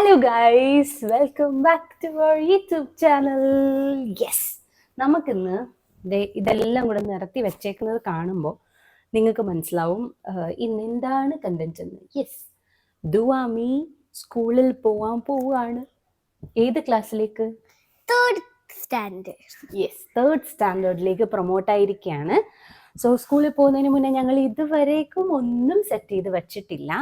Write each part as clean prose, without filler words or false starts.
Hello guys, welcome back to our YouTube channel. Yes, നമുക്കിന്ന് ഇതെല്ലാം കൂടെ നിരത്തി വെച്ചേക്കുന്നത് കാണുമ്പോൾ നിങ്ങൾക്ക് മനസ്സിലാവും ഇന്ന് എന്താണ് കണ്ടന്റ് എന്ന്. യെസ്, ദുവാമി സ്കൂളിൽ പോവാൻ പോവാണ്. ഏത് ക്ലാസ്സിലേക്ക്? Third standard. യെസ്, തേർഡ് സ്റ്റാൻഡേർഡിലേക്ക് പ്രൊമോട്ട് ആയിരിക്കുകയാണ്. സോ സ്കൂളിൽ പോകുന്നതിന് മുന്നേ ഞങ്ങൾ ഇതുവരേക്കും ഒന്നും സെറ്റ് ചെയ്ത് വെച്ചിട്ടില്ല.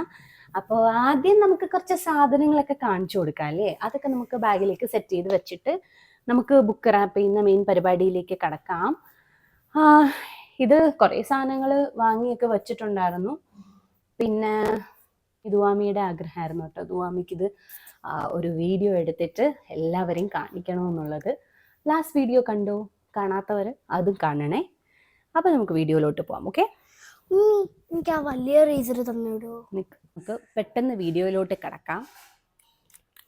അപ്പോൾ ആദ്യം നമുക്ക് കുറച്ച് സാധനങ്ങളൊക്കെ കാണിച്ചു കൊടുക്കാം അല്ലേ? അതൊക്കെ നമുക്ക് ബാഗിലേക്ക് സെറ്റ് ചെയ്ത് വെച്ചിട്ട് നമുക്ക് ബുക്ക് റാപ്പ് ചെയ്യുന്ന മെയിൻ പരിപാടിയിലേക്ക് കടക്കാം. ഇത് കുറേ സാധനങ്ങൾ വാങ്ങിയൊക്കെ വെച്ചിട്ടുണ്ടായിരുന്നു. പിന്നെ ദുവാമിയുടെ ആഗ്രഹമായിരുന്നു കേട്ടോ, ദുവാമിക്ക് ഒരു വീഡിയോ എടുത്തിട്ട് എല്ലാവരെയും കാണിക്കണമെന്നുള്ളത്. ലാസ്റ്റ് വീഡിയോ കണ്ടോ? കാണാത്തവർ അതും കാണണേ. അപ്പോൾ നമുക്ക് വീഡിയോയിലോട്ട് പോവാം. ഓക്കെ, എനിക്ക് ആ വലിയ റീസർ തന്നിടോ. നമുക്ക് പെട്ടെന്ന് വീഡിയോയിലോട്ട് കിടക്കാം.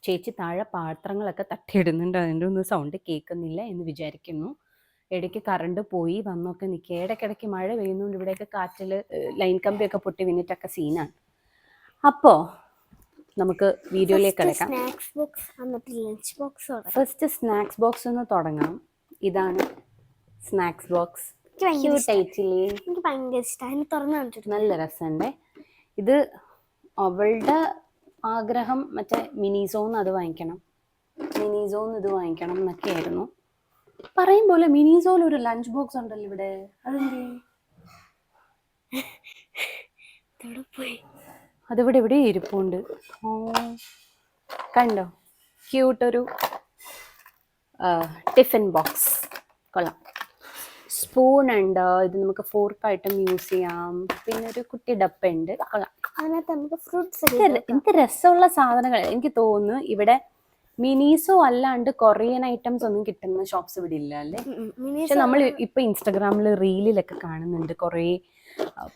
ചേച്ചി താഴെ പാത്രങ്ങളൊക്കെ തട്ടിയിടുന്നുണ്ട്, അതിൻ്റെ ഒന്നും സൗണ്ട് കേൾക്കുന്നില്ല എന്ന് വിചാരിക്കുന്നു. ഇടയ്ക്ക് കറണ്ട് പോയി വന്നൊക്കെ നിൽക്കുക. ഇടയ്ക്കിടയ്ക്ക് മഴ പെയ്യുന്നതുകൊണ്ട് ഇവിടെയൊക്കെ കാറ്റിൽ ലൈൻ കമ്പിയൊക്കെ പൊട്ടി വീണിട്ടൊക്കെ സീനാണ്. അപ്പോൾ നമുക്ക് വീഡിയോയിലേക്ക് കിടക്കാം. ഫസ്റ്റ് സ്നാക്സ് ബോക്സ് ഒന്ന് തുടങ്ങാം. ഇതാണ് സ്നാക്സ് ബോക്സ്. എനിക്ക് ഭയങ്കര ഇഷ്ടമാണ്. നല്ല രസമുണ്ട്. ഇത് അവളുടെ ആഗ്രഹം മറ്റേ മിനിസോന്ന് അത് വാങ്ങിക്കണം, മിനിസോന്ന് ഇത് വാങ്ങിക്കണം എന്നൊക്കെ ആയിരുന്നു. പറയും പോലെ മിനിസോയിൽ ഒരു ലഞ്ച് ബോക്സ് ഉണ്ടല്ലോ ഇവിടെ, അതിവിടെ ഇവിടെ ഇരിപ്പുണ്ട്. കണ്ടോ, ക്യൂട്ടൊരു ടിഫിൻ ബോക്സ്, കൊള്ളാം. സ്പൂൺ ഉണ്ട്, ഇത് നമുക്ക് ഫോർക്കായിട്ടും യൂസ് ചെയ്യാം. പിന്നെ ഒരു കുട്ടി ഡപ്പ ഉണ്ട്, കൊള്ളാം. അതിനകത്ത് നമുക്ക് ഫ്രൂട്ട്സ്. എന്ത് രസമുള്ള സാധനങ്ങൾ. എനിക്ക് തോന്നുന്നു ഇവിടെ മിനീസോ അല്ലാണ്ട് കൊറിയൻ ഐറ്റംസ് ഒന്നും കിട്ടുന്ന ഷോപ്സ് ഇവിടെ ഇല്ല അല്ലേ? പക്ഷെ നമ്മൾ ഇപ്പൊ ഇൻസ്റ്റാഗ്രാമിൽ റീലിലൊക്കെ കാണുന്നുണ്ട് കുറേ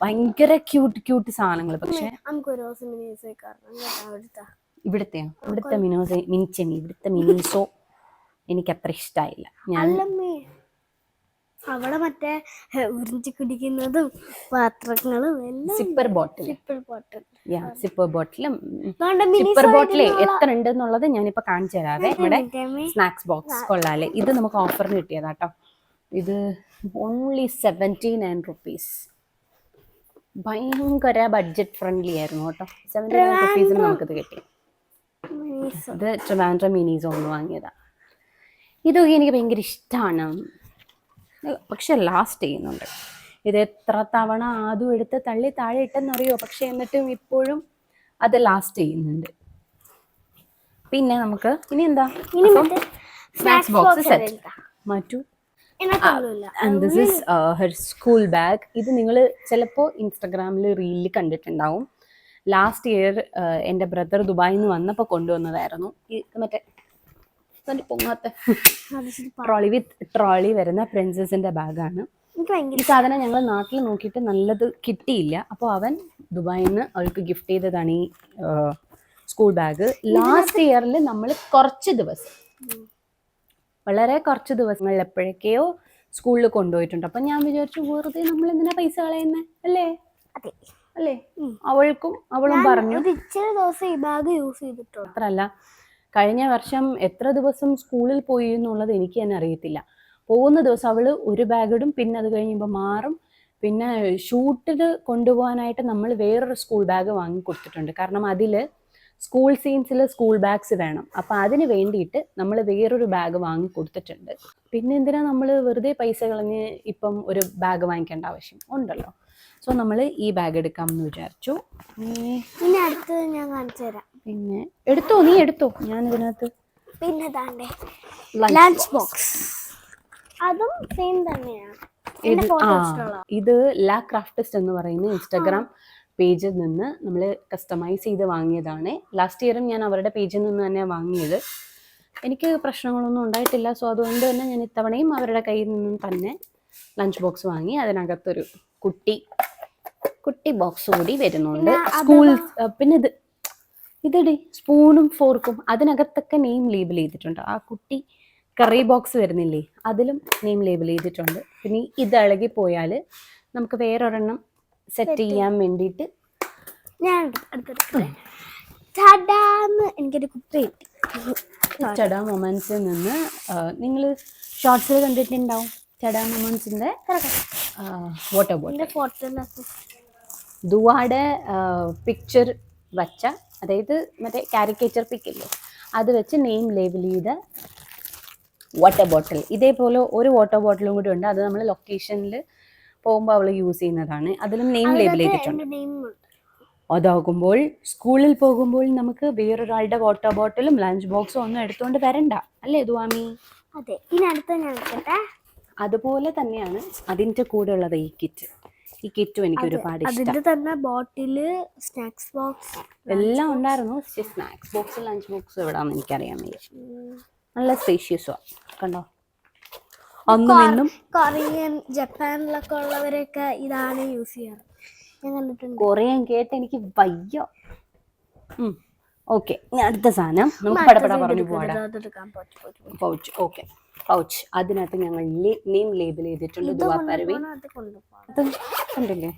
ഭയങ്കര ക്യൂട്ട് സാധനങ്ങൾ. പക്ഷെ ഇവിടുത്തെ മിനീസോ എനിക്ക് അത്ര ഇഷ്ടമായില്ല. ഞാൻ അവിടെ മറ്റേ ഉറിഞ്ചി കുടിക്കുന്നതും പാത്രങ്ങളും സിപ്പർ ബോട്ടിൽ എത്ര ഉണ്ട് എന്നുള്ളത് ഞാനിപ്പോ കാണിച്ചു തരാവേ. ഇവിടെ സ്നാക്സ് ബോക്സ് കൊള്ളാല്ലേ. ഇത് നമുക്ക് ഓഫറിന് കിട്ടിയതാട്ടോ. ഇത് ഓൺലി 79 rupees. ഭയങ്കര ബഡ്ജറ്റ് ഫ്രണ്ട്ലി ആയിരുന്നു കേട്ടോ. 79 rupees നമുക്കിത് കിട്ടി. ഇത് ട്രിവാൻഡ്രം മിനിസോ ഒന്ന് വാങ്ങിയതാ. ഇതൊക്കെ എനിക്ക് ഭയങ്കര ഇഷ്ടമാണ്, പക്ഷെ ലാസ്റ്റ് ചെയ്യുന്നുണ്ട്. ഇത് എത്ര തവണ ആദ്യം എടുത്ത് തള്ളി താഴെ ഇട്ടെന്നറിയോ, പക്ഷെ എന്നിട്ടും ഇപ്പോഴും അത് ലാസ്റ്റ് ചെയ്യുന്നുണ്ട്. പിന്നെ നമുക്ക് ഇനി എന്താ, സ്നാക്സ് ബോക്സ് സെറ്റ് മാറ്റു. And this is her school bag. ഇത് നിങ്ങൾ ചിലപ്പോൾ ഇൻസ്റ്റഗ്രാമിൽ റീലിൽ കണ്ടിട്ടുണ്ടാവും. ലാസ്റ്റ് ഇയർ എൻ്റെ ബ്രദർ ദുബായിൽ നിന്ന് വന്നപ്പോൾ കൊണ്ടുവന്നതായിരുന്നു. മറ്റേ പൊങ്ങാത്ത ട്രോളി വരുന്ന പ്രിൻസസിന്റെ ബാഗാണ്. ഈ സാധനം ഞങ്ങൾ നാട്ടിൽ നോക്കിയിട്ട് നല്ലത് കിട്ടിയില്ല. അപ്പോൾ അവൻ ദുബായിൽ നിന്ന് അവൾക്ക് ഗിഫ്റ്റ് ചെയ്തതാണ് ഈ സ്കൂൾ ബാഗ്. ലാസ്റ്റ് ഇയറിൽ നമ്മൾ വളരെ കുറച്ച് ദിവസങ്ങളിൽ എപ്പോഴൊക്കെയോ സ്കൂളിൽ കൊണ്ടുപോയിട്ടുണ്ട്. അപ്പം ഞാൻ വിചാരിച്ചു വെറുതെ നമ്മൾ എന്തിനാ പൈസ കളയുന്നേ അല്ലേ? അവളും പറഞ്ഞു ദിവസം ഈ ബാഗ് യൂസ് ചെയ്തിട്ടോ. അത്രല്ല, കഴിഞ്ഞ വർഷം എത്ര ദിവസം സ്കൂളിൽ പോയി എന്നുള്ളത് എനിക്ക് തന്നെ അറിയത്തില്ല. പോകുന്ന ദിവസം അവൾ ഒരു ബാഗ് ഇടും, പിന്നെ അത് കഴിയുമ്പോൾ മാറും. പിന്നെ ഷൂട്ടിൽ കൊണ്ടുപോകാനായിട്ട് നമ്മൾ വേറൊരു സ്കൂൾ ബാഗ് വാങ്ങി കൊടുത്തിട്ടുണ്ട്. കാരണം അതിൽ സ്കൂൾ സീൻസിൽ സ്കൂൾ ബാഗ്സ് വേണം. അപ്പം അതിന് വേണ്ടിയിട്ട് നമ്മൾ വേറൊരു ബാഗ് വാങ്ങി കൊടുത്തിട്ടുണ്ട്. പിന്നെ എന്തിനാ നമ്മൾ വെറുതെ പൈസ കളഞ്ഞ് ഇപ്പം ഒരു ബാഗ് വാങ്ങിക്കേണ്ട ആവശ്യം ഉണ്ടല്ലോ. സോ നമ്മൾ ഈ ബാഗ് എടുക്കാമെന്ന് വിചാരിച്ചു. പിന്നെ അടുത്തത് ഞാൻ കാണിച്ചു തരാം. പിന്നെ നീ എടുത്തോ, ഞാൻ ഇതിനകത്ത്. പിന്നെ ലഞ്ച് ബോക്സ്, അതും സെയിം തന്നെയാണ്. ഇത് ലാ ക്രാഫ്റ്റിസ്റ്റ് എന്ന് പറയുന്ന ഇൻസ്റ്റാഗ്രാം പേജിൽ നിന്ന് നമ്മൾ കസ്റ്റമൈസ് ചെയ്ത് വാങ്ങിയതാണ്. ലാസ്റ്റ് ഇയറും ഞാൻ അവരുടെ പേജിൽ നിന്ന് തന്നെ വാങ്ങിയത്. എനിക്ക് പ്രശ്നങ്ങളൊന്നും ഉണ്ടായിട്ടില്ല. സോ അതുകൊണ്ട് തന്നെ ഞാൻ ഇത്തവണയും അവരുടെ കയ്യിൽ നിന്നും തന്നെ ലഞ്ച് ബോക്സ് വാങ്ങി. അതിനകത്തൊരു കുട്ടി ബോക്സ് കൂടി വരുന്നുണ്ട്. പിന്നെ ഇതടി സ്പൂണും ഫോർക്കും അതിനകത്തൊക്കെ നെയിം ലേബിൾ ചെയ്തിട്ടുണ്ട്. ആ കുട്ടി കറി ബോക്സ് വരുന്നില്ലേ, അതിലും നെയിം ലേബിൾ ചെയ്തിട്ടുണ്ട്. പിന്നെ ഇത് ഇളകി പോയാൽ നമുക്ക് വേറൊരെണ്ണം സെറ്റ് ചെയ്യാൻ വേണ്ടിയിട്ട് ഞാൻ ചടാന്ന് എനിക്കൊരു കുപ്പി കിട്ടി. ചടാ മൊമെന്റ്സിൽ നിന്ന് നിങ്ങൾ ഷോർട്സിൽ കണ്ടിട്ടുണ്ടാവും ചടാ മൊമെന്റ്സിന്റെ വാട്ടർ ബോട്ടിൽ. ഫോട്ടോ ദുവാടെ പിക്ചർ വച്ച, അതായത് മറ്റേ കാരിക്കേച്ചർ പിക്കില്ലേ, അത് വെച്ച് നെയിം ലേബിൾ ചെയ്ത വാട്ടർ ബോട്ടിൽ. ഇതേപോലെ ഒരു വാട്ടർ ബോട്ടിലും കൂടി ഉണ്ട്. അത് നമ്മൾ ലൊക്കേഷനിൽ പോകുമ്പോൾ അവൾ യൂസ് ചെയ്യുന്നതാണ്. അതിലും നെയിം ലേബിൾ ചെയ്തിട്ടുണ്ട്. അതാകുമ്പോൾ സ്കൂളിൽ പോകുമ്പോൾ നമുക്ക് വേറൊരാളുടെ വാട്ടർ ബോട്ടിലും ലഞ്ച് ബോക്സും ഒന്നും എടുത്തുകൊണ്ട് വരണ്ട, അല്ലേ ദുവാമി? അതെ. ഇനി അടുത്ത ഞാൻ എടുക്കട്ടെ. അതുപോലെ തന്നെയാണ് അതിൻ്റെ കൂടെ ഉള്ളത് ഈ കിറ്റ്. ഈ കിറ്റും എനിക്ക് ഒരുപാട് ഇഷ്ടം. അതിന്റെ തന്നെ ബോട്ടില്, സ്നാക്സ് ബോക്സ് എല്ലാം ഉണ്ടായിരുന്നു. പക്ഷേ സ്നാക്സ് ബോക്സ് ലഞ്ച് ബോക്സ് എവിടാന്ന് എനിക്കറിയാൻ വയ്യ. നല്ല സ്പേഷ്യസുമാണ്, കണ്ടോ? അന്നും ഇന്നും കൊറിയൻ, ജപ്പാനിലൊക്കെ ഉള്ളവരൊക്കെ ഇതാണ് യൂസ് ചെയ്യാറ്, ഞാൻ കണ്ടിട്ടുണ്ട്. കൊറിയൻ കേട്ട് എനിക്ക് വയ്യ. ഓക്കെ, ഇനി അടുത്ത സാധനം നമുക്ക് പടപട പറഞ്ഞു പോവാടാ. പൗച്ച്. Okay, pouch. അതിനകത്ത് ഞങ്ങൾ നെയിം ലേബിൾ ചെയ്തിട്ടുണ്ട്. ദുവാ പർവീൻ. അത് കണ്ടില്ലേ,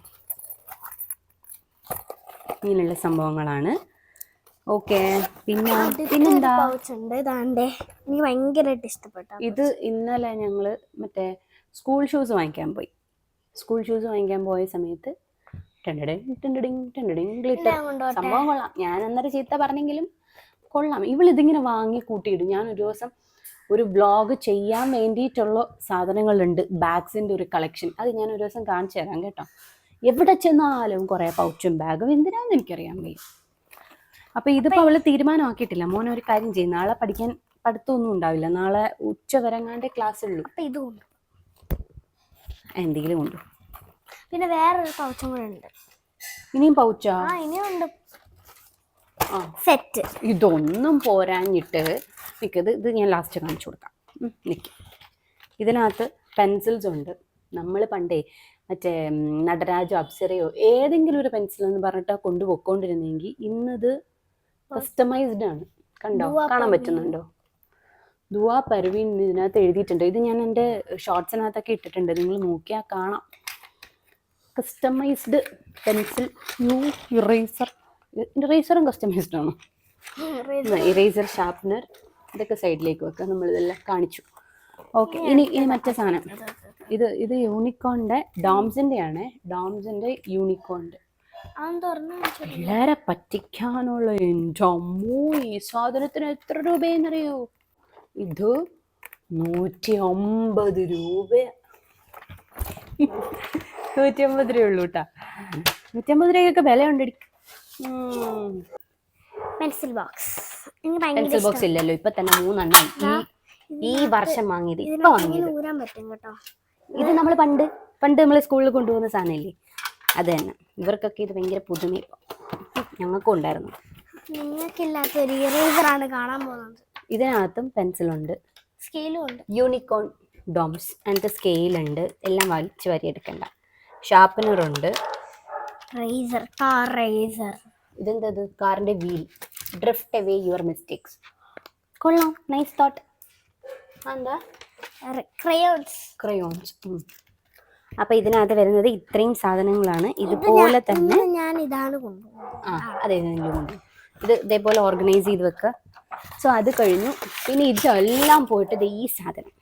ഇങ്ങനെയുള്ള സംഭവങ്ങളാണ്. ഓക്കെ, പിന്നെന്താ, എനിക്ക് ഭയങ്കരമായിട്ട് ഇഷ്ടപ്പെട്ടു ഇത്. ഇന്നലെ ഞങ്ങള് മറ്റേ സ്കൂൾ ഷൂസ് വാങ്ങിക്കാൻ പോയി. സ്കൂൾ ഷൂസ് വാങ്ങിക്കാൻ പോയ സമയത്ത് ഗ്ലിറ്റർ സംഭവം കൊള്ളാം. ഞാൻ അന്നേരം ചീത്ത പറഞ്ഞെങ്കിലും കൊള്ളാം. ഇവളിതിങ്ങനെ വാങ്ങി കൂട്ടിയിടും. ഞാൻ ഒരു ദിവസം ഒരു വ്ളോഗ് ചെയ്യാൻ വേണ്ടിയിട്ടുള്ള സാധനങ്ങളുണ്ട്, ബാഗ്സിൻ്റെ ഒരു കളക്ഷൻ. അത് ഞാൻ ഒരു ദിവസം കാണിച്ചു തരാം കേട്ടോ. എവിടെ ചെന്നാലും കുറേ പൗച്ചും ബാഗും, എന്തിനാന്ന് എനിക്കറിയാൻ വയ്യ. അപ്പോൾ ഇതിപ്പോൾ അവൾ തീരുമാനമാക്കിയിട്ടില്ല. മോനെ ഒരു കാര്യം ചെയ്യും, നാളെ പഠിത്തമൊന്നും ഉണ്ടാവില്ല, നാളെ ഉച്ച വരെങ്ങാണ്ട് ക്ലാസ് ഉള്ളൂ. അപ്പം ഇതുകൊണ്ട് എന്തെങ്കിലും ഉണ്ടോ? പിന്നെ വേറൊരു പൗച്ചും കൂടെ ഉണ്ട്. ഇനിയും പൗച്ചാ? ഇനിയുണ്ട് സെറ്റ്. ഇതൊന്നും പോരാഞ്ഞിട്ട് നിൽക്കത്. ഇത് ഞാൻ ലാസ്റ്റ് കാണിച്ചു കൊടുക്കാം. നിൽക്കും. ഇതിനകത്ത് പെൻസിൽസ് ഉണ്ട്. നമ്മൾ പണ്ടേ മറ്റേ നടരാജോ അപ്സരയോ ഏതെങ്കിലും ഒരു പെൻസിൽ എന്ന് പറഞ്ഞിട്ട് കൊണ്ടുപോയിക്കൊണ്ടിരുന്നെങ്കിൽ ഇന്നത് കസ്റ്റമൈസ്ഡ് ആണ്. കണ്ടോ, കാണാൻ പറ്റുന്നുണ്ടോ? ദുവാ പർവീൻ ഇതിനകത്ത് എഴുതിയിട്ടുണ്ട്. ഇത് ഞാൻ എൻ്റെ ഷോർട്സിനകത്തൊക്കെ ഇട്ടിട്ടുണ്ട്, നിങ്ങൾ നോക്കിയാൽ കാണാം. കസ്റ്റമൈസ്ഡ് പെൻസിൽ, ഇറേസറും കസ്റ്റമൈസ്ഡ് ആണോ? ഇറേസർ, ഷാർപ്നർ, ഇതൊക്കെ സൈഡിലേക്ക് വെക്കുക. നമ്മളിതെല്ലാം കാണിച്ചു. ഓക്കെ, ഇനി മറ്റേ സാധനം. ഇത് യൂണിക്കോണിൻ്റെ ഡോംസിൻ്റെ ആണ്. ഡോംസിൻ്റെ യൂണിക്കോണിൻ്റെ പിള്ളേരെ പറ്റിക്കാനുള്ള. എൻ്റെ അമ്മോ, ഈ സാധനത്തിന് എത്ര രൂപയെന്നറിയോ? ഇത് 150 രൂപ. 150 രൂപ ഉള്ളൂ കേട്ടാ. 150 രൂപയൊക്കെ വില ഉണ്ടടി. Pencil box. പെൻസിൽ ബോക്സ് ഇല്ലല്ലോ, ഇപ്പൊ തന്നെ 3 ഈ വർഷം വാങ്ങിയത്. ഇപ്പൊ വാങ്ങിയത് ഇത് നമ്മൾ പണ്ട് നമ്മൾ സ്കൂളിൽ കൊണ്ടുപോകുന്ന സാധനമില്ലേ, അത് തന്നെ. ഇവർക്കൊക്കെ ഇത് ഭയങ്കര പുതുമ. ഞങ്ങൾക്കും ഉണ്ടായിരുന്നു. നിങ്ങൾക്കില്ലാത്തൊരു ഇറേസറാണ് കാണാൻ പോകുന്നത്. ഇതിനകത്തും പെൻസിലുണ്ട്, സ്കെയിലും ഉണ്ട്. യൂണിക്കോൺ ഡോംസ് അതിൻ്റെ സ്കെയിലുണ്ട്. എല്ലാം വലിച്ചു വരി എടുക്കണ്ട. ഷാർപ്പനറുണ്ട്. ഇതെന്തത്? കാറിൻ്റെ wheel. Drift away your mistakes. കൊള്ളാം, നൈസ് തോട്ട്. എന്താ? ക്രയോൺസ്. അപ്പൊ ഇതിനകത്ത് വരുന്നത് ഇത്രയും സാധനങ്ങളാണ്. ഇതുപോലെ തന്നെ ഞാൻ ഇതാണ് കൊണ്ടുപോകുന്നത്. അതെ, ഇത് ഇതേപോലെ ഓർഗനൈസ് ചെയ്ത് വെക്കുക. സോ അത് കഴിഞ്ഞു. പിന്നെ ഇതെല്ലാം പോയിട്ട് ഈ സാധനം,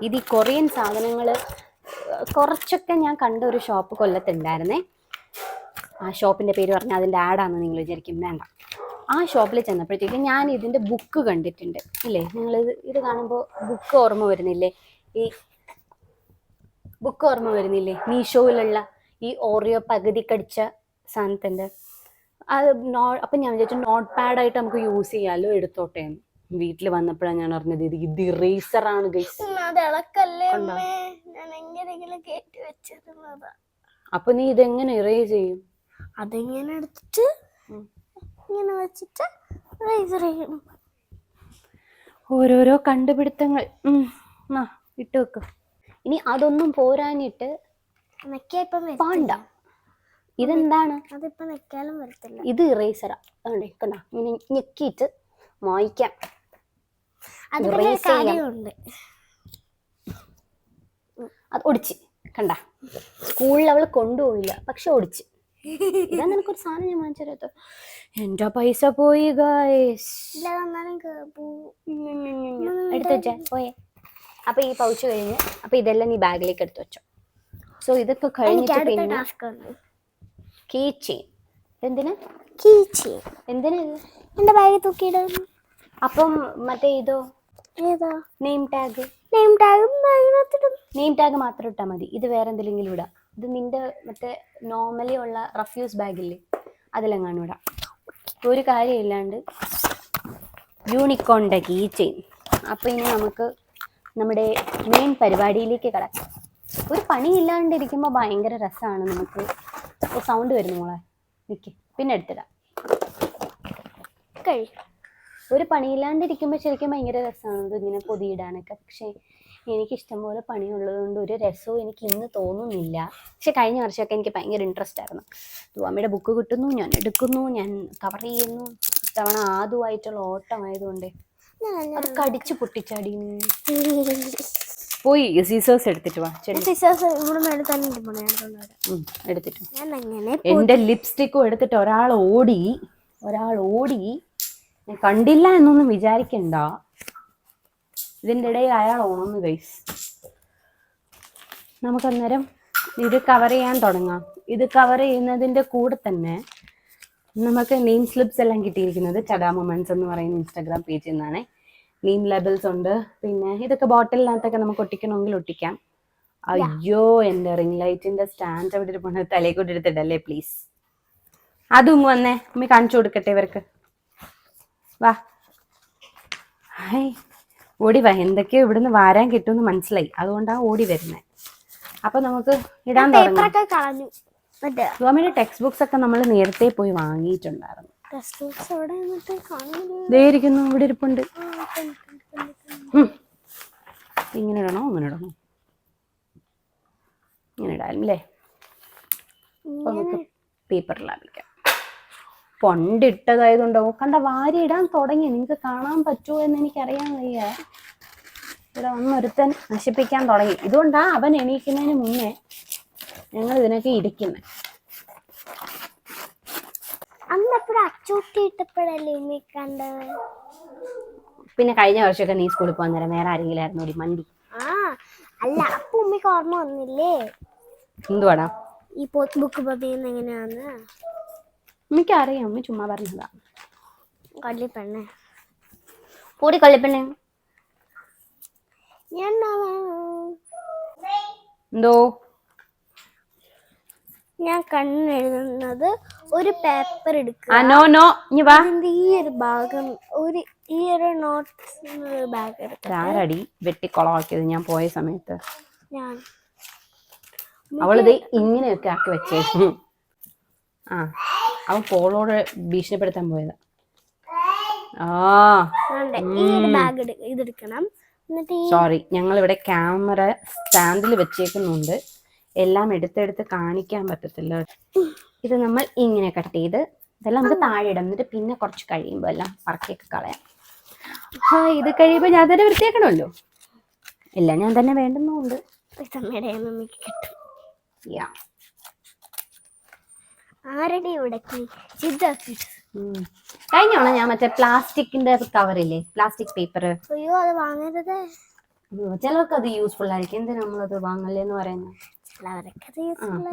ഇത് ഈ കൊറിയൻ സാധനങ്ങൾ കുറച്ചൊക്കെ ഞാൻ കണ്ട ഒരു ഷോപ്പ് കൊല്ലത്തുണ്ടായിരുന്നേ. ആ ഷോപ്പിൻ്റെ പേര് പറഞ്ഞാൽ അതിൻ്റെ ആഡാണെന്ന് നിങ്ങൾ വിചാരിക്കും, വേണ്ട. ആ ഷോപ്പിൽ ചെന്നപ്പോഴത്തേക്കും ഞാൻ ഇതിൻ്റെ ബുക്ക് കണ്ടിട്ടുണ്ട് ഇല്ലേ? ഇത് കാണുമ്പോൾ ബുക്ക് ഓർമ്മ വരുന്നില്ലേ? ഈ ബുക്ക് ഓർമ്മ വരുന്നില്ലേ? മീഷോയിലുള്ള ഈ ഓറിയോ പകുതി കടിച്ച സാധനത്തിൻ്റെ അത് അപ്പം ഞാൻ വിചാരിച്ചു നോട്ട് പാഡായിട്ട് നമുക്ക് യൂസ് ചെയ്യാമല്ലോ, എടുത്തോട്ടെ എന്ന്. വീട്ടിൽ വന്നപ്പോഴാണ് ഞാൻ അറിഞ്ഞത് ഇത് ഇറേസറാണ് ഗൈസ്. അപ്പൊ നീ ഇതെങ്ങനെ ഇറേസ് ചെയ്യും? അതിങ്ങനെ എടുത്തിട്ട് ഇങ്ങനെ വെച്ചിട്ട് ഇറേസർ ചെയ്യണം. ഓരോരോ കണ്ടുപിടുത്തങ്ങൾ. ഇട്ട് വെക്ക്. ഇനി അതൊന്നും പോരാഞ്ഞിട്ട് പാണ്ട. ഇതെന്താണ്? അതിപ്പോ നെക്കാലും വരത്തില്ല. ഇത് ഇറേസറാ. കണ്ട, ഇങ്ങനെ ഞെക്കിയിട്ട് മായ്ക്കാം. അത് ഒടിച്ച് കണ്ട. സ്കൂളിൽ അവൾ കൊണ്ടുപോയില്ല, പക്ഷെ ഒടിച്ച്. ഇതാ നിനക്കൊരു സാധനം ഞാൻ വാങ്ങിച്ചത്. എന്റെ പൈസ പോയി ഗൈസ്. ഇല്ല തന്നാലും എടുത്തു വെച്ചേ പോയെ. അപ്പൊ ഈ പൗച്ച് കഴിഞ്ഞ് അപ്പൊ ഇതെല്ലാം നീ ബാഗിലേക്ക് എടുത്തു വെച്ചോ. സോ ഇതൊക്കെ കഴിഞ്ഞിട്ട് പിന്നെ ടാസ്ക് ഉണ്ട്. Key chain. എന്തിനാ കീ ചെയിൻ? എന്തിനാ ഇത്? എന്റെ ബാഗിൽ തൂക്കിയിടും. അപ്പം മറ്റേ ഇതോ ഏതാ? Name tag. നെയിം ടാഗും ബാഗിനകത്തിടും. നെയിം ടാഗ് മാത്രം ഇട്ടാൽ മതി. ഇത് വേറെ എന്തെങ്കിലും ഇടാം. ഇത് നിന്റെ മറ്റേ നോർമലി ഉള്ള റഫ്യൂസ് ബാഗില്ലേ അതിലെങ്ങാനും ഇടാം. ഒരു കാര്യമില്ലാണ്ട് യൂണിക്കോണിൻ്റെ കീ ചെയിൻ. അപ്പോൾ ഇനി നമുക്ക് നമ്മുടെ മെയിൻ പരിപാടിയിലേക്ക് കിടക്കാം. ഒരു പണിയില്ലാണ്ടിരിക്കുമ്പോൾ ഭയങ്കര രസമാണ് നമുക്ക്. സൗണ്ട് വരുന്നു മോളെ, നിൽക്ക്, പിന്നെ എടുത്തിടാം. ഒരു പണിയില്ലാണ്ടിരിക്കുമ്പോൾ ശരിക്കും ഭയങ്കര രസമാണ് ഇങ്ങനെ പൊതിയിടാനൊക്കെ. പക്ഷേ എനിക്കിഷ്ടം പോലെ പണിയുള്ളത് കൊണ്ട് ഒരു രസവും എനിക്ക് ഇന്ന് തോന്നുന്നില്ല. പക്ഷെ കഴിഞ്ഞ വർഷമൊക്കെ എനിക്ക് ഭയങ്കര ഇൻട്രസ്റ്റ് ആയിരുന്നു. അമ്മയുടെ ബുക്ക് കിട്ടുന്നു, ഞാൻ എടുക്കുന്നു, ഞാൻ കവർ ചെയ്യുന്നു. ഇത്തവണ ആദ്യമായിട്ടുള്ള ഓട്ടമായതുകൊണ്ട് അത് കടിച്ച് പൊട്ടിച്ചാടി. പോയി സീസേഴ്സ് എടുത്തിട്ട് വാ. എടുത്തിട്ട് എന്റെ ലിപ്സ്റ്റിക്കും എടുത്തിട്ട് ഒരാൾ ഓടി. ഞാൻ കണ്ടില്ല എന്നൊന്നും വിചാരിക്കണ്ട. ഇതിൻ്റെ ഇടയിൽ അയാൾ ഓണന്ന് ഗൈസ്. നമുക്കന്നേരം ഇത് കവർ ചെയ്യാൻ തുടങ്ങാം. ഇത് കവർ ചെയ്യുന്നതിൻ്റെ കൂടെ തന്നെ നമുക്ക് നെയിം സ്ലിപ്സ് എല്ലാം കിട്ടിയിരിക്കുന്നത് ചടാ മൊമെന്റ്സ് എന്ന് പറയുന്ന ഇൻസ്റ്റാഗ്രാം പേജിൽ നിന്നാണ്. നെയിം ലേബിൾസ് ഉണ്ട്. പിന്നെ ഇതൊക്കെ ബോട്ടിലിനകത്തൊക്കെ നമുക്ക് ഒട്ടിക്കണമെങ്കിൽ ഒട്ടിക്കാം. അയ്യോ, എൻ്റെ റിംഗ് ലൈറ്റിന്റെ സ്റ്റാൻഡ് അവിടെ ഇരിപ്പുണ്ട്. തലയിൽ എടുത്തിട്ടല്ലേ പ്ലീസ്. അതും വന്നേ അമ്മ കാണിച്ചു കൊടുക്കട്ടെ ഇവർക്ക്. വാ, ഹായ്, ഓടി വാ. എന്തൊക്കെയോ ഇവിടുന്ന് വാരാൻ കിട്ടുമെന്ന് മനസ്സിലായി, അതുകൊണ്ടാണ് ഓടി വരുന്നത്. അപ്പൊ നമുക്ക് ഇടാൻ തുടങ്ങാം. സ്വാമിയുടെ ടെക്സ്റ്റ് ബുക്സ് ഒക്കെ നമ്മൾ നേരത്തെ പോയി വാങ്ങിയിട്ടുണ്ടായിരുന്നു. ഇരിക്കുന്നു, ഇവിടെ ഇരിപ്പുണ്ട്. ഇങ്ങനെ ഇടണോ അങ്ങനെ ഇടണോ? ഇങ്ങനെ ഇടാം അല്ലേ? നമുക്ക് പേപ്പറിലാപ്പിക്കാം. പണ്ടിട്ടതായതുകൊണ്ടോ കണ്ട വാരി ഇടാൻ തുടങ്ങി. നിങ്ങൾക്ക് കാണാൻ പറ്റുമോ എന്ന് എനിക്കറിയാൻ വയ്യ. ഇവിടെ ഒന്നൊരുത്തൻ നശിപ്പിക്കാൻ തുടങ്ങി. ഇതുകൊണ്ടാ അവൻ എണീക്കുന്നതിന് മുന്നേ ഞങ്ങൾ ഇതിനൊക്കെ ഇരിക്കുന്നത്. പിന്നെ കഴിഞ്ഞ വർഷമൊക്കെ നീ സ്കൂളിൽ പോകാൻ നേരം വേറെ ആരെങ്കിലും ആയിരുന്നു ഒരു മണ്ടി? അല്ല, അപ്പൊ ഉമ്മക്ക് ഓർമ്മ വന്നില്ലേ എന്തുവാടാ ഈ ബുക്ക് പതിയുന്ന എങ്ങനെയാന്ന്? ഉമ്മയ്ക്ക് അറിയാം, ഉമ്മ ചുമ്മാ പറഞ്ഞതാ. കൊള്ളിപ്പെണ്ണെ കൂടി കൊള്ളിപ്പെണ്ണെ. എന്തോ ഞാൻ കണ്ണെഴുതുന്നത് ഒരു പേപ്പർ എടുക്കുക. ഈ ഒരു ഭാഗം ഈ ഒരു നോട്ട്സ് ബാഗ് എടുക്കുക. ആരടി വെട്ടിക്കൊളമാക്കിയത് ഞാൻ പോയ സമയത്ത്? ഞാൻ അവളിത് ഇങ്ങനെയൊക്കെ ആക്കി വെച്ചേക്കും. അവൻ പോളോട് ഭീഷണിപ്പെടുത്താൻ പോയതാ. ഈ ഒരു ബാഗ് ഇതെടുക്കണം. സോറി, ഞങ്ങൾ ഇവിടെ ക്യാമറ സ്റ്റാൻഡിൽ വെച്ചേക്കുന്നുണ്ട്. എല്ലാം എടുത്തെടുത്ത് കാണിക്കാൻ പറ്റത്തില്ല. ഇത് നമ്മൾ ഇങ്ങനെ കട്ട് ചെയ്ത് ഇതെല്ലാം നമുക്ക് താഴെ ഇടാം. എന്നിട്ട് പിന്നെ കുറച്ച് കഴിയുമ്പോൾ എല്ലാം പറക്കിയൊക്കെ കളയാം. ഇത് കഴിയുമ്പോൾ ഞാൻ തന്നെ വൃത്തിയാക്കണമല്ലോ. എല്ലാം ഞാൻ തന്നെ വേണ്ടുന്നുണ്ട്. കഴിഞ്ഞോണ ഞാൻ മറ്റേ പ്ലാസ്റ്റിക്കിന്റെ കവറില്ലേ, പ്ലാസ്റ്റിക് പേപ്പർ. അയ്യോ, അത് വാങ്ങരുത്. ചിലർക്ക് അത് യൂസ്ഫുൾ ആയിരിക്കും. എന്തിനാ നമ്മളത് വാങ്ങല്ലേന്ന് പറയുന്നത്?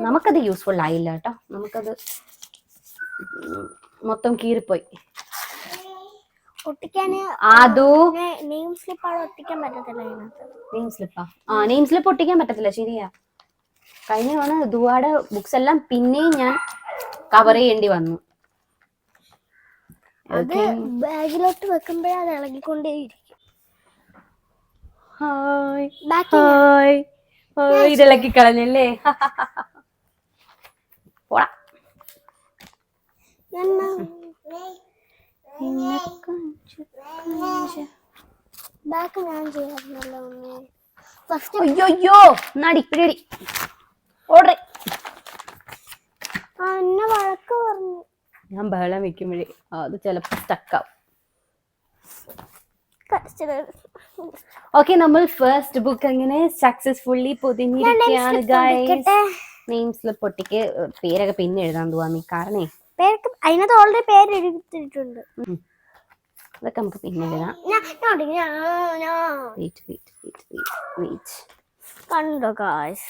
നമുക്കത് യൂസ്ഫുൾ ആയില്ല കേട്ടോ. നമുക്കത് മൊത്തം കീറിപ്പോയി. നെയിം സ്ലിപ്പ് ഒട്ടിക്കാൻ പറ്റത്തില്ല. നെയിം സ്ലിപ്പ് ഒട്ടിക്കാൻ പറ്റത്തില്ല, ശരിയാ. കഴിഞ്ഞ തവണ ദുവാടെ ബുക്സ് എല്ലാം പിന്നെയും ഞാൻ കവർ ചെയ്യേണ്ടി വന്നു. അത് ബാഗിലോട്ട് വെക്കുമ്പോഴേ അത് ഇളകിക്കൊണ്ടേയിരിക്കും. ഇതിളക്കി കളഞ്ഞല്ലേ? പോടാ. അയ്യോ നടി പിടി ഓടേ. വഴക്ക് പറഞ്ഞു. ഞാൻ ബഹളം വെക്കുമ്പോഴേ അത് ചിലപ്പോ സ്റ്റക്കാവും. ഓക്കെ, നമ്മൾ ഫസ്റ്റ് ബുക്ക് അങ്ങനെ സക്സസ്ഫുള്ളി പൊതിഞ്ഞിരിക്കുകയാണ് ഗൈസ്. നെയിം സ്ലിപ്പ് ഒട്ടിക്ക് പേരൊക്കെ പിന്നെ എഴുതാൻ ദുവാമി. കാരണേ പേരൊക്കെ അതിനകത്ത് ഓൾറെഡി പേര് എഴുതിയിട്ടുണ്ട്. അതൊക്കെ നമുക്ക് പിന്നെ എഴുതാം. കണ്ടോ ഗായ്സ്,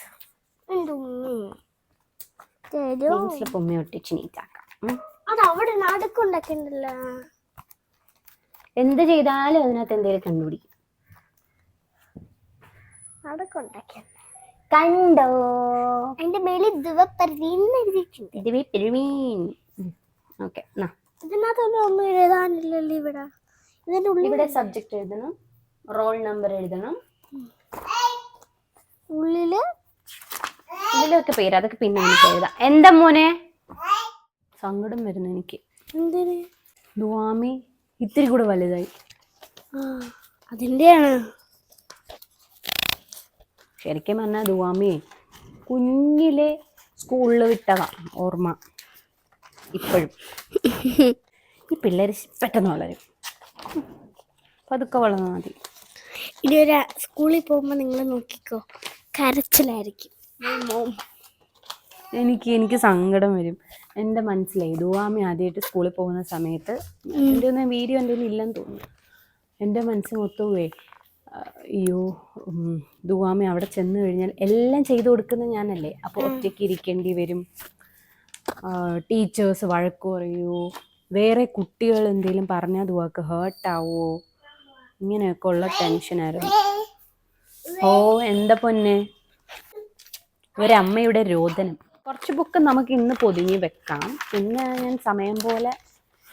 നെയിം സ്ലിപ്പ് ഉമ്മ ഒട്ടിച്ച് നീറ്റാക്കാം. അത് അവിടെ നടുക്കുണ്ടാക്കണ്ടല്ലോ. എന്ത് ചെയ്താലും അതിനകത്ത് എന്തെങ്കിലും കണ്ടുപിടിക്കും. നടുക്കുണ്ടാക്കിയ കണ്ടോ അതിന്റെ മേളിൽ ഓക്കെ. ഇതിനകത്തൊന്നും ഒന്നും എഴുതാനില്ലല്ലോ. ഇതിന്റെ ഉള്ളിൽ ഇവിടെ സബ്ജക്ട് എഴുതണം, റോൾ നമ്പർ എഴുതണം, ഇതിലൊക്കെ പേര്, അതൊക്കെ പിന്നെ എനിക്ക് എഴുതാം. എന്താ മോനെ സങ്കടം വരുന്നു എനിക്ക്. എന്തിന്? ദുവാമി ഇത്തിരി കൂടെ വലുതായി. അതിന്റെയാണ്. ശരിക്കും പറഞ്ഞാൽ ദുവാമിയെ കുഞ്ഞിലെ സ്കൂളിൽ വിട്ടതാ ഓർമ്മ ഇപ്പോഴും. ഈ പിള്ളേർ പെട്ടെന്ന് വളരും, പതുക്കെ വളർന്നാൽ മതി. ഇനി ഒരു സ്കൂളിൽ പോകുമ്പോൾ നിങ്ങൾ നോക്കിക്കോ, കരച്ചിലായിരിക്കും. എനിക്ക് സങ്കടം വരും. എൻ്റെ മനസ്സിലായി ദുവാമി ആദ്യമായിട്ട് സ്കൂളിൽ പോകുന്ന സമയത്ത്, എൻ്റെ ഒന്നും വീഡിയോ എൻ്റെ ഇല്ലെന്ന് തോന്നുന്നു, എൻ്റെ മനസ്സ് മൊത്തമേ അയ്യോ ദുവാമി അവിടെ ചെന്ന് കഴിഞ്ഞാൽ എല്ലാം ചെയ്തു കൊടുക്കുന്നത് ഞാനല്ലേ, അപ്പോൾ ഒറ്റയ്ക്ക് ഇരിക്കേണ്ടി വരും, ടീച്ചേഴ്സ് വഴക്ക് പറയുമോ, വേറെ കുട്ടികൾ എന്തെങ്കിലും പറഞ്ഞാൽ ദുവാക്ക് ഹേർട്ടാവോ, ഇങ്ങനെയൊക്കെ ഉള്ള ടെൻഷനായിരുന്നു. ഓ എന്താ പൊന്നെ, ഒരമ്മയുടെ രോദനം. കുറച്ച് ബുക്ക് നമുക്ക് ഇന്ന് പൊതിഞ്ഞ് വെക്കാം, പിന്നെ ഞാൻ സമയം പോലെ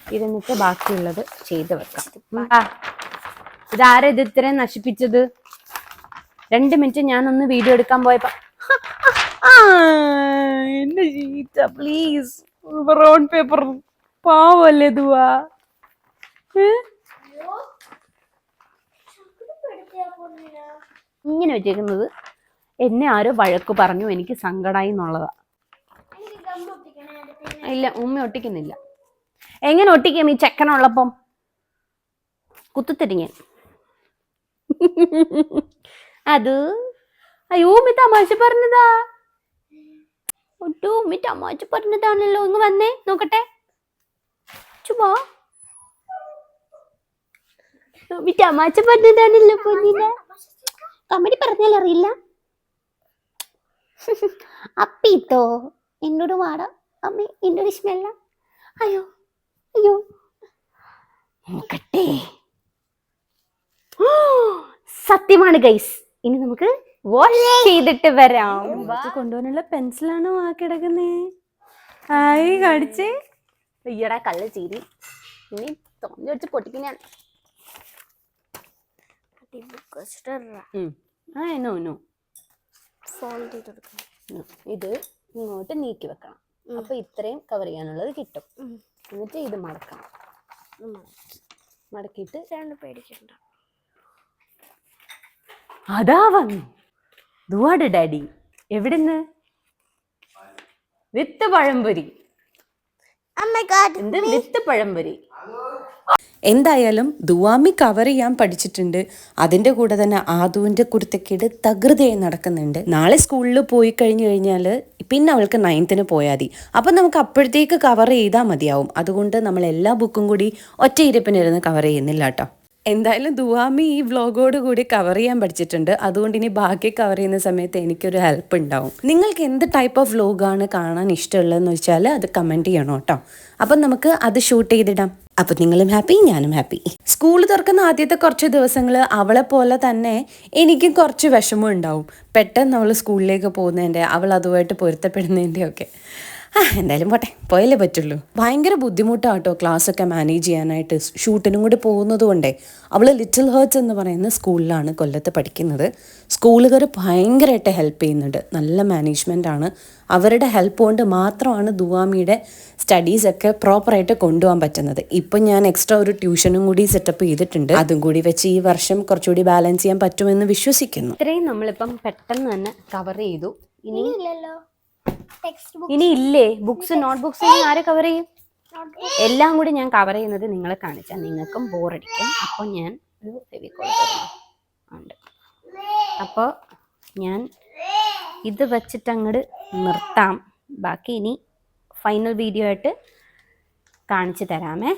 ഇരുന്നിട്ട് ബാക്കിയുള്ളത് ചെയ്ത് വെക്കാം. ഇതാരാ ഇത് ഇത്രയും നശിപ്പിച്ചത്? 2 മിനിറ്റ് ഞാനൊന്ന് വീഡിയോ എടുക്കാൻ പോയപ്പോ എന്റെ ചീത്ത പ്ലീസ് ബ്രൗൺ പേപ്പർ പാവല്ലേ ദുവാ. ഇങ്ങനെ വെച്ചേക്കുന്നത് എന്നെ ആരോ വഴക്ക് പറഞ്ഞു, എനിക്ക് സങ്കടമായി എന്നുള്ളതാ. ഇല്ല ഉമ്മ ഒട്ടിക്കുന്നില്ല. എങ്ങനെ ഒട്ടിക്കും ഈ ചെക്കനുള്ളപ്പം? കുത്തുത്തിരിങ്ങൻ. അത് അയ്യോ ഉമ്മി തമാശ പറഞ്ഞതാ. ഒട്ടു ഉമ്മി തമാശ പറഞ്ഞതാണല്ലോ. ഒന്ന് വന്നേ നോക്കട്ടെ. ചുമ്മാ ഉമ്മി തമാശ പറഞ്ഞതാണല്ലോ. പൊന്നിനെ കമഡി പറഞ്ഞാൽ അറിയില്ല. അപ്പീത്തോ എന്നോട് വാടാ അമ്മി, എന്നോട് ഇഷ്ടമല്ല. അയ്യോ അയ്യോ നോക്കട്ടെ. സത്യമാണ് ഗൈസ്. ഇനി നമുക്ക് വാഷ് ചെയ്തിട്ട് വരാം. കൊണ്ടുപോകാനുള്ള പെൻസിലാണോ ആ കിടക്കുന്നേ? ആയി കടിച്ചേ. അയ്യടാ കള്ള ചീരി. ഇനി തോന്നി വെച്ച് പൊട്ടിക്കും ഞാൻ. ഇത് ഇങ്ങോട്ട് നീക്കി വെക്കണം. അപ്പൊ ഇത്രയും കവർ ചെയ്യാനുള്ളത് കിട്ടും. എന്നിട്ട് ഇത് മടക്കണം. മടക്കിയിട്ട് പേടിക്കണ്ട. അതാ വന്നു ദുവാടെ ഡാഡി. എവിടുന്ന്? വിത്ത് പഴംപൊരി. എന്ത് വിത്ത് പഴംപൊരി? എന്തായാലും ദുവാമി കവർ ചെയ്യാൻ പഠിച്ചിട്ടുണ്ട്. അതിൻ്റെ കൂടെ തന്നെ ആദുവിൻ്റെ കുരുത്തക്കേട് തകൃതിയായി നടക്കുന്നുണ്ട്. നാളെ സ്കൂളിൽ പോയി കഴിഞ്ഞാൽ പിന്നെ അവൾക്ക് 9th പോയാൽ മതി. അപ്പം നമുക്ക് അപ്പോഴത്തേക്ക് കവർ ചെയ്താൽ മതിയാവും. അതുകൊണ്ട് നമ്മൾ എല്ലാ ബുക്കും കൂടി ഒറ്റ ഇരിപ്പിനിരുന്ന് കവർ ചെയ്യുന്നില്ല കേട്ടോ. എന്തായാലും ദുവാമി ഈ വ്ളോഗോട് കൂടി കവർ ചെയ്യാൻ പഠിച്ചിട്ടുണ്ട്. അതുകൊണ്ട് ഇനി ബാക്കി കവർ ചെയ്യുന്ന സമയത്ത് എനിക്കൊരു ഹെൽപ്പ് ഉണ്ടാവും. നിങ്ങൾക്ക് എന്ത് ടൈപ്പ് ഓഫ് വ്ളോഗാണ് കാണാൻ ഇഷ്ടമുള്ളതെന്ന് വെച്ചാൽ അത് കമൻറ്റ് ചെയ്യണം കേട്ടോ. അപ്പം നമുക്ക് അത് ഷൂട്ട് ചെയ്തിടാം. അപ്പം നിങ്ങളും ഹാപ്പി, ഞാനും ഹാപ്പി. സ്കൂൾ തുറക്കുന്ന ആദ്യത്തെ കുറച്ച് ദിവസങ്ങൾ അവളെ പോലെ തന്നെ എനിക്കും കുറച്ച് വിഷമം ഉണ്ടാവും. പെട്ടെന്ന് അവൾ സ്കൂളിലേക്ക് പോകുന്നതിൻ്റെ, അവൾ അതുമായിട്ട് പൊരുത്തപ്പെടുന്നതിൻ്റെ ഒക്കെ. എന്തായാലും പോട്ടെ, പോയല്ലേ പറ്റുള്ളൂ. ഭയങ്കര ബുദ്ധിമുട്ടാട്ടോ ക്ലാസ്സൊക്കെ മാനേജ് ചെയ്യാനായിട്ട്. ഷൂട്ടിനും കൂടി പോകുന്നത് കൊണ്ടേ. അവൾ ലിറ്റിൽ ഹേർട്സ് എന്ന് പറയുന്ന സ്കൂളിലാണ് കൊല്ലത്ത് പഠിക്കുന്നത്. സ്കൂളുകാർ ഭയങ്കരമായിട്ട് ഹെൽപ്പ് ചെയ്യുന്നുണ്ട്. നല്ല മാനേജ്മെൻ്റ് ആണ്. അവരുടെ ഹെൽപ്പ് കൊണ്ട് മാത്രമാണ് ദുവാമിയുടെ സ്റ്റഡീസൊക്കെ പ്രോപ്പറായിട്ട് കൊണ്ടുപോകാൻ പറ്റുന്നത്. ഇപ്പം ഞാൻ എക്സ്ട്രാ ഒരു ട്യൂഷനും കൂടി സെറ്റപ്പ് ചെയ്തിട്ടുണ്ട്. അതും കൂടി വെച്ച് ഈ വർഷം കുറച്ചുകൂടി ബാലൻസ് ചെയ്യാൻ പറ്റുമെന്ന് വിശ്വസിക്കുന്നു. ഇത്രയും നമ്മളിപ്പം പെട്ടെന്ന് തന്നെ കവർ ചെയ്തു. ടെക്സ്റ്റ് ഇനി ഇല്ലേ ബുക്സ്, നോട്ട് ബുക്സ് ആരെ കവർ ചെയ്യും? എല്ലാം കൂടി ഞാൻ കവർ ചെയ്യുന്നത് നിങ്ങളെ കാണിച്ചാൽ നിങ്ങൾക്കും ബോറടിക്കും. അപ്പോൾ ഞാൻ ഒരു ഫെവിക്കോൾ ഉണ്ട്. അപ്പോൾ ഞാൻ ഇത് വെച്ചിട്ട് അങ്ങോട്ട് നിർത്താം. ബാക്കി ഇനി ഫൈനൽ വീഡിയോ ആയിട്ട് കാണിച്ചു തരാമേ.